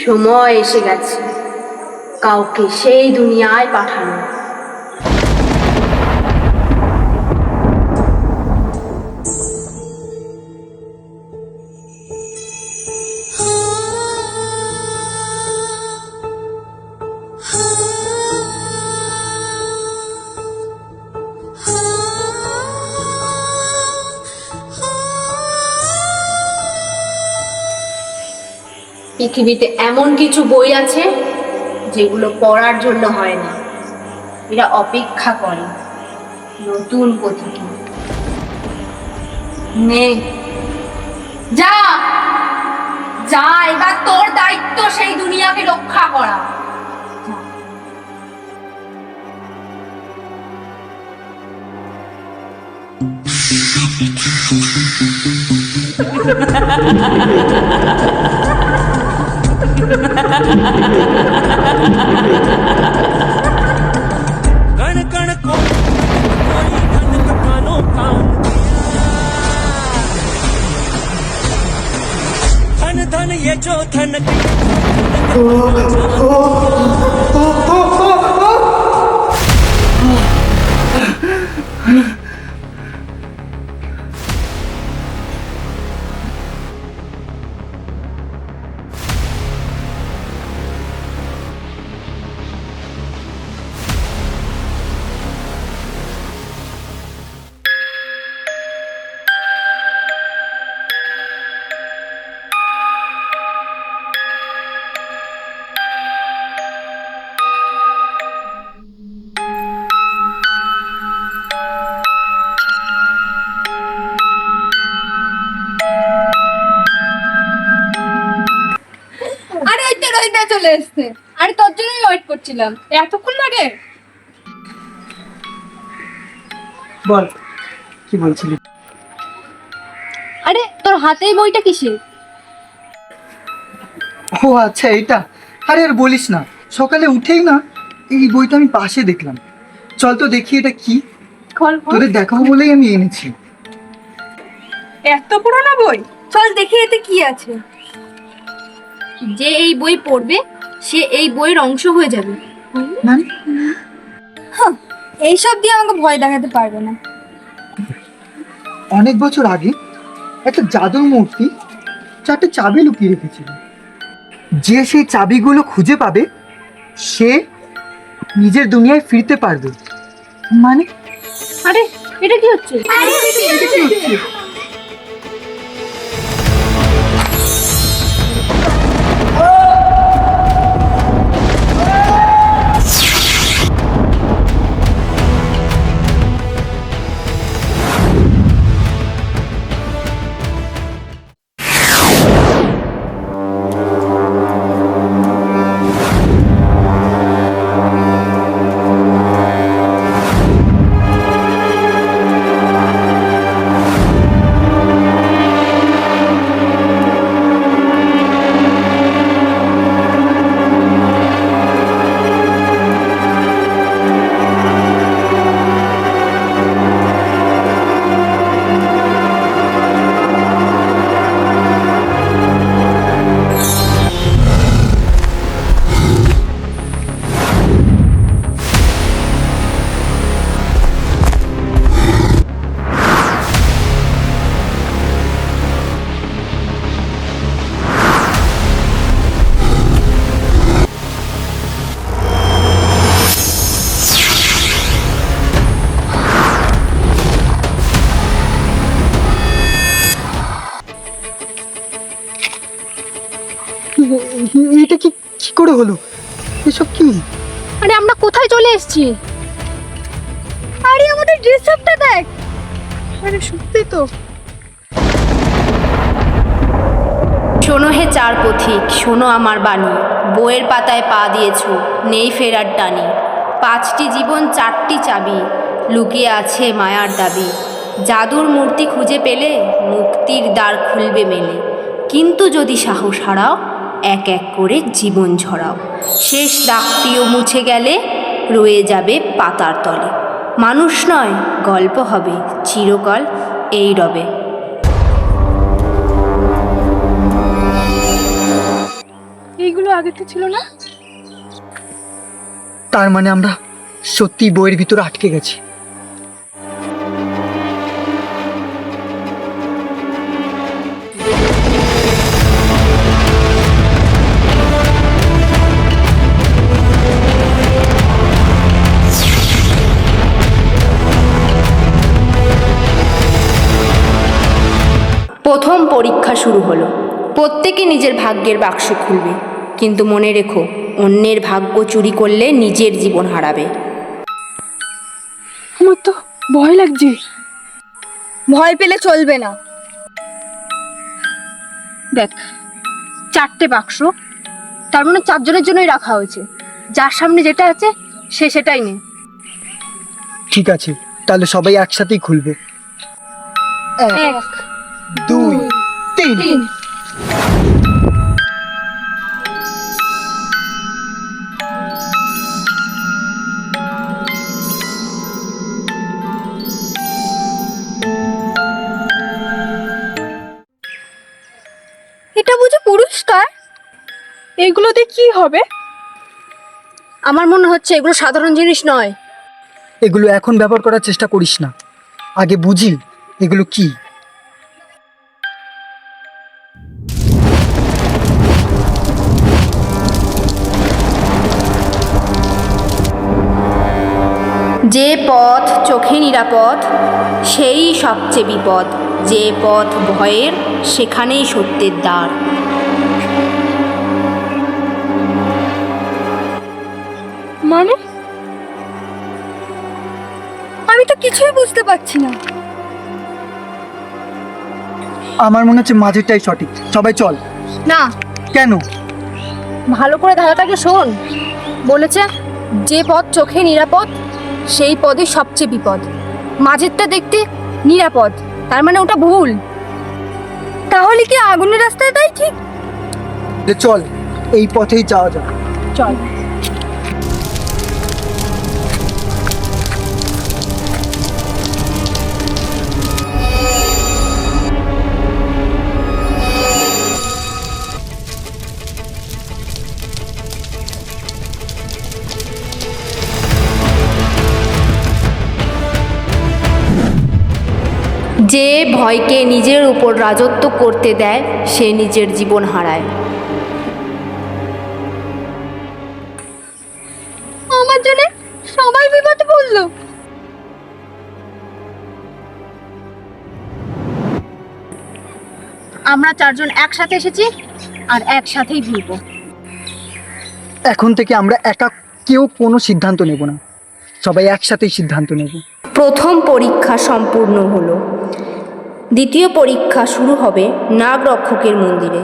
সময় এসে গেছে কাউকে সেই দুনিয়ায় পাঠানো। পৃথিবীতে এমন কিছু বই আছে যেগুলো পড়ার জন্য হয় না, এরা অপেক্ষা করে নতুন পথিকে। নে যা যা, এবার তোর দায়িত্ব সেই দুনিয়াকে রক্ষা করা। कण कण को कोई धन कानो कान धन धन ये जो धन চলে এসছে। আরে তোর জন্যই ওয়েট করছিলাম, এতক্ষণ লাগে? বল কি বলছিলি? আরে তোর হাতে বইটা কিসের? ও আচ্ছা এটা। আরে আর বলিস না, সকালে উঠেই না এই বইটা আমি পাশে দেখলাম। চল তো দেখি এটা কি। তোদের দেখাবো বলেই আমি এনেছি। এত পুরনো বই? চল দেখি এতে কি আছে। যে এই বই পড়বে সে এই বইয়ের অংশ হয়ে যাবে। মানে এইসব দিয়ে আমাকে ভয় দেখাতে পারবে না। অনেক বছর আগে একটা জাদুর মূর্তি 4টে চাবি লুকিয়ে রেখেছিল। যে সেই চাবিগুলো খুঁজে পাবে সে নিজের দুনিয়ায় ফিরতে পারবে। মানে আরে এটা কি হচ্ছে? এটা কি হচ্ছে? এটা কি কি করে হলো? এসব কি? আরে আমরা কোথায় চলে এসেছি? আরে আমাদের ড্রেস আপটা দেখ। আরে সত্যি তো। শোনো হে চার পথিক, শোনো আমার বাণী। বইয়ের পাতায় পা দিয়েছ, নেই ফেরার টানি। 5টি জীবন 4টি চাবি, লুকিয়ে আছে মায়ার দাবি। জাদুর মূর্তি খুঁজে পেলে মুক্তির দ্বার খুলবে মেলে। কিন্তু যদি সাহস হারাও, এক এক করে জীবন ঝরাও। শেষ দাগটিও মুছে গেলে রয়ে যাবে পাতার তলে। মানুষ নয়, গল্প হবে চিরকাল এই রবে। এইগুলো আগে তো ছিল না। তার মানে আমরা সত্যি বইয়ের ভিতরে আটকে গেছি। প্রথম পরীক্ষা শুরু হলো। প্রত্যেকে নিজের ভাগ্যের বাক্স খুলবে, কিন্তু মনে রেখো, অন্যের ভাগ্য চুরি করলে নিজের জীবন হারাবে। আমার তো ভয় লাগছে। ভয় পেলে চলবে না। দেখ, 4টে বাক্স, তার মানে 4 জনের জন্যই রাখা হয়েছে। যার সামনে যেটা আছে সে সেটাই নে। ঠিক আছে, তাহলে সবাই একসাথেই খুলবে। 1 2 3। এটা বুঝি পুরস্কার? এগুলোতে কি হবে? আমার মনে হচ্ছে এগুলো সাধারণ জিনিস নয়। এগুলো এখন ব্যবহার করার চেষ্টা করিস না, আগে বুঝি এগুলো কি। যে পথ চোখে নিরাপদ সেই সবচেয়ে বিপদ, যে পথ ভয়ের সেখানেই সত্যের দ্বার। মানে আমি তো কিছুই বুঝতে পারছি না। আমার মনে হচ্ছে মাঝেরটাই সঠিক। সবাই চল। না, কেন? ভালো করে ধাঁধাটাকে শোন। বলেছে যে পথ চোখে নিরাপদ সেই পদই সবচেয়ে বিপদ। মাঝেরটা দেখতে নিরাপদ, তার মানে ওটা ভুল। তাহলে কি আগুনের রাস্তাটাই ঠিক? চল, এই পথেই যাওয়া যাক। চল। যে ভয়কে নিজের উপর রাজত্ব করতে দেয় সে নিজের জীবন হারায়। আমার জন্য সবাই বিপদে পড়লো। আমরা 4 জন একসাথে এসেছি আর একসাথেই ভিড়ব। এখন থেকে আমরা একা কেউ কোনো সিদ্ধান্ত নেব না, সবাই একসাথেই সিদ্ধান্ত নেব। প্রথম পরীক্ষা সম্পূর্ণ হলো। দ্বিতীয় পরীক্ষা শুরু হবে নাগরক্ষকের মন্দিরে।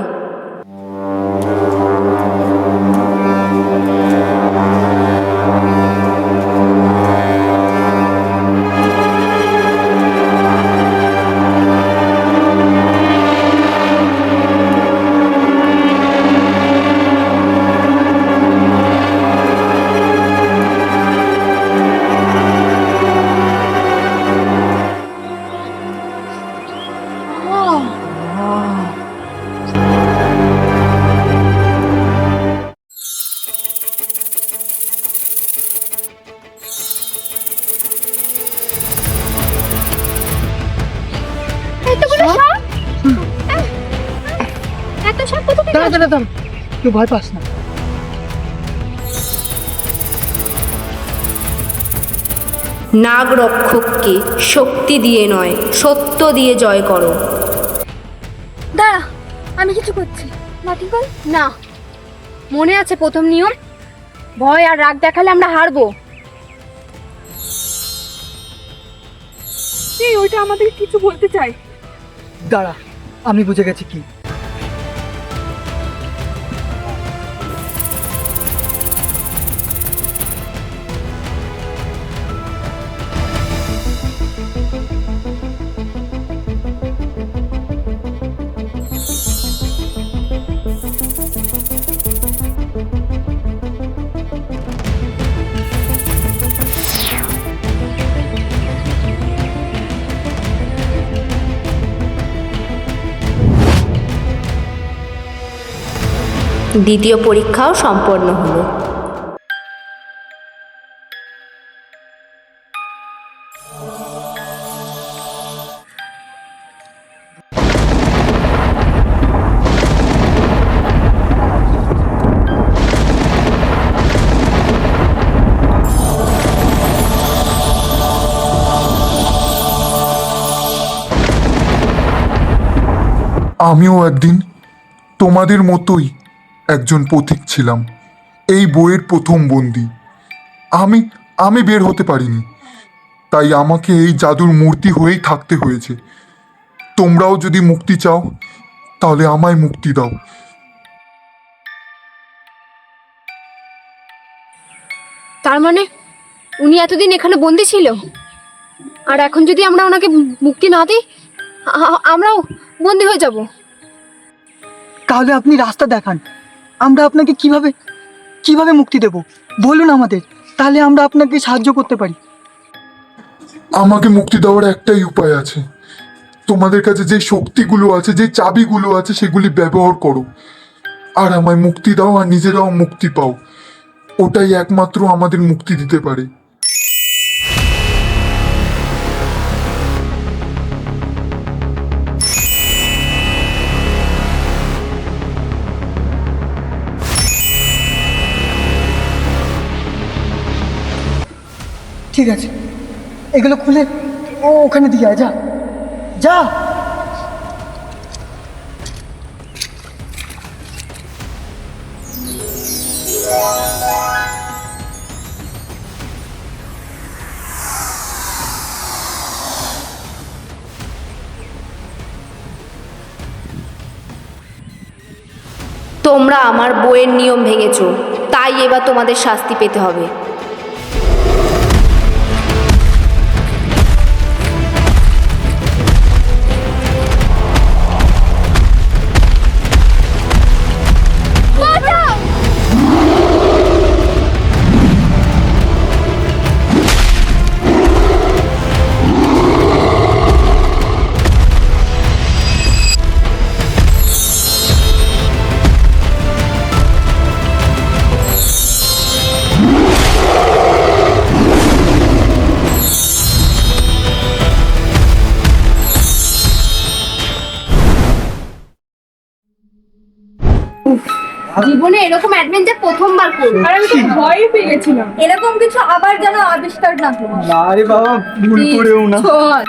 এত সাপ কোথা থেকে? দাঁড়া, কেউ ভয় পাস না। নাগরক্ষককে শক্তি দিয়ে নয়, সত্য দিয়ে জয় করো। দাঁড়া, আমি কিছু করছি। লাঠি বল না। মনে আছে প্রথম নিয়ম? ভয় আর রাগ দেখালে আমরা হারবো। এই ওইটা আমাদের কিছু বলতে চাই। দাঁড়া, আমি বুঝে গেছি কি। দ্বিতীয় পরীক্ষাও সম্পন্ন হলো। আমিও একদিন তোমাদের মতোই একজন পথিক ছিলাম, এই বইয়ের প্রথম বন্দী। আমি আমি বের হতে পারিনি, তাই আমাকে এই জাদুর মূর্তি হয়েই থাকতে হয়েছে। তোমরাও যদি মুক্তি চাও তাহলে আমায় মুক্তি দাও। তার মানে উনি এতদিন এখানে বন্দি ছিল, আর এখন যদি আমরা ওনাকে মুক্তি না দিই আমরাও বন্দি হয়ে যাব। তাহলে আপনি রাস্তা দেখান, আমরা আপনাকে কিভাবে কিভাবে মুক্তি দেব বলুন আমাদের, তাহলে আমরা আপনাকে সাহায্য করতে পারি। আমাকে মুক্তি দেওয়ার একটাই উপায় আছে। তোমাদের কাছে যে শক্তিগুলো আছে, যে চাবিগুলো আছে, সেগুলি ব্যবহার করো আর আমায় মুক্তি দাও, আর নিজেরাও মুক্তি পাও। ওটাই একমাত্র আমাদের মুক্তি দিতে পারে। ঠিক আছে, এগুলো খুলে ওখানে দিয়ে আয়, যা যা। তোমরা আমার বইয়ের নিয়ম ভেঙেছো, তাই এবার তোমাদের শাস্তি পেতে হবে। জীবনে এরকম অ্যাডভেঞ্চার প্রথমবার করব, আর আমি তো ভয়ই পেয়ে গেছিলাম। এরকম কিছু আবার যেন আবিষ্কার না হয়। আরে বাবা, ভুল করেও না। চল।